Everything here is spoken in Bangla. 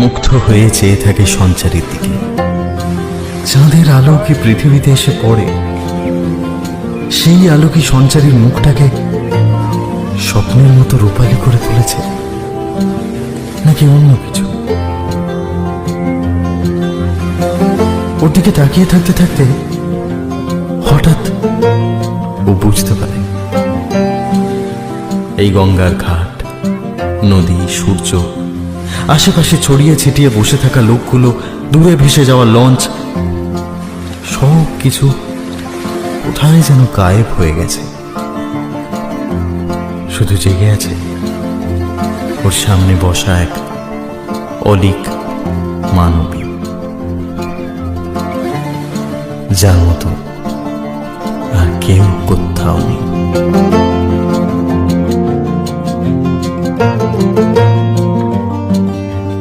মুগ্ধ হয়ে চেয়ে থাকে সঞ্চারীর দিকে। চাঁদের আলো কি পৃথিবীতে এসে পড়ে? সেই আলো কি সঞ্চারীর মুখটাকে স্বপ্নের মতো রূপালী করে তুলেছে, নাকি অন্য কিছু? ওর দিকে তাকিয়ে থাকতে থাকতে হঠাৎ ও বুঝতে পারে এই গঙ্গার ঘাট, নদী, সূর্য, আশেপাশে ছড়িয়ে ছিটিয়ে বসে থাকা লোকগুলো, দূরে ভেসে যাওয়া লঞ্চ, সব কিছু কোথায় যেন গায়েব হয়ে গেছে। শুধু জেগে আছে ওর সামনে বসা এক অলিক মানবী, যার মতো আর কেউ কোথাও নেই।